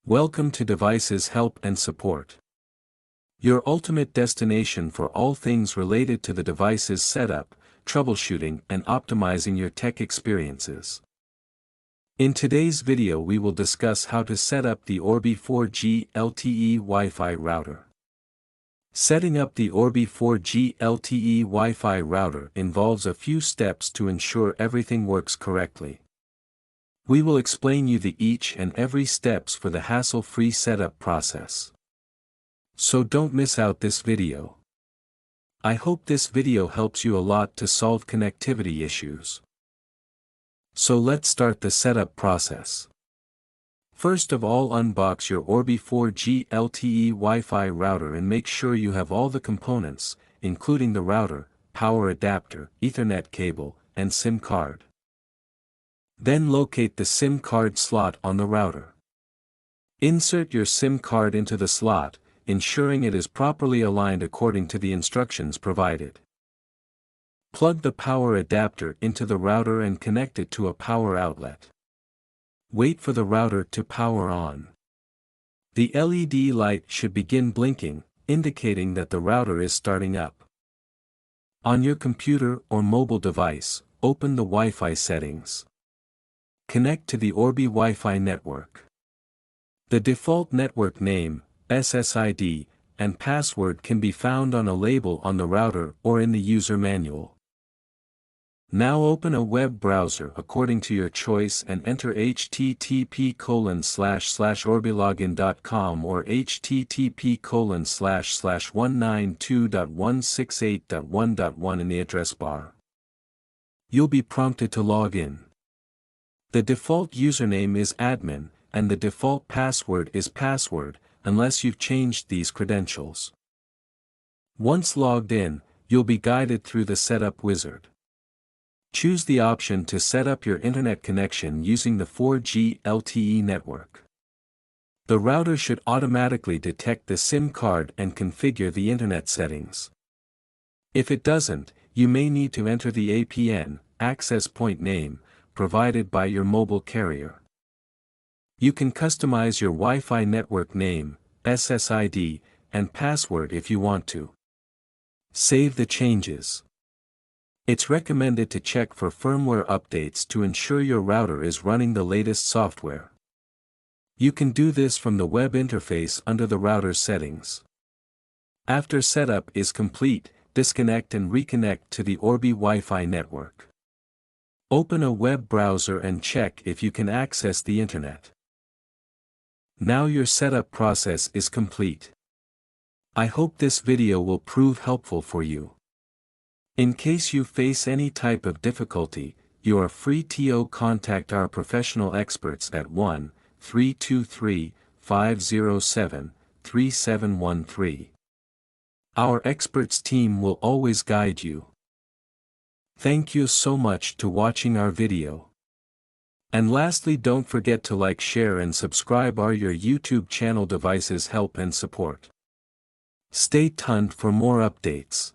Welcome to Devices Help and Support, your ultimate destination for all things related to the device's setup, troubleshooting and optimizing your tech experiences. In today's video we will discuss how to set up the Orbi 4G LTE Wi-Fi router. Setting up the Orbi 4G LTE Wi-Fi router involves a few steps to ensure everything works correctly. We will explain you the each and every steps for the hassle-free setup process. So don't miss out this video. I hope this video helps you a lot to solve connectivity issues. So let's start the setup process. First of all, unbox your Orbi 4G LTE Wi-Fi router and make sure you have all the components, including the router, power adapter, Ethernet cable, and SIM card. Then locate the SIM card slot on the router. Insert your SIM card into the slot, ensuring it is properly aligned according to the instructions provided. Plug the power adapter into the router and connect it to a power outlet. Wait for the router to power on. The LED light should begin blinking, indicating that the router is starting up. On your computer or mobile device, open the Wi-Fi settings. Connect to the Orbi Wi-Fi network. The default network name, SSID, and password can be found on a label on the router or in the user manual. Now open a web browser according to your choice and enter http://orbilogin.com or http://192.168.1.1 in the address bar. You'll be prompted to log in. The default username is admin, and the default password is password, unless you've changed these credentials. Once logged in, you'll be guided through the setup wizard. Choose the option to set up your internet connection using the 4G LTE network. The router should automatically detect the SIM card and configure the internet settings. If it doesn't, you may need to enter the APN, access point name, provided by your mobile carrier. You can customize your Wi-Fi network name, SSID, and password if you want to. Save the changes. It's recommended to check for firmware updates to ensure your router is running the latest software. You can do this from the web interface under the router settings. After setup is complete, disconnect and reconnect to the Orbi Wi-Fi network. Open a web browser and check if you can access the internet. Now your setup process is complete. I hope this video will prove helpful for you. In case you face any type of difficulty, you are free to contact our professional experts at 1-323-507-3713. Our experts team will always guide you. Thank you so much to watching our video. And lastly, don't forget to like, share and subscribe our your YouTube channel Devices Help and Support. Stay tuned for more updates.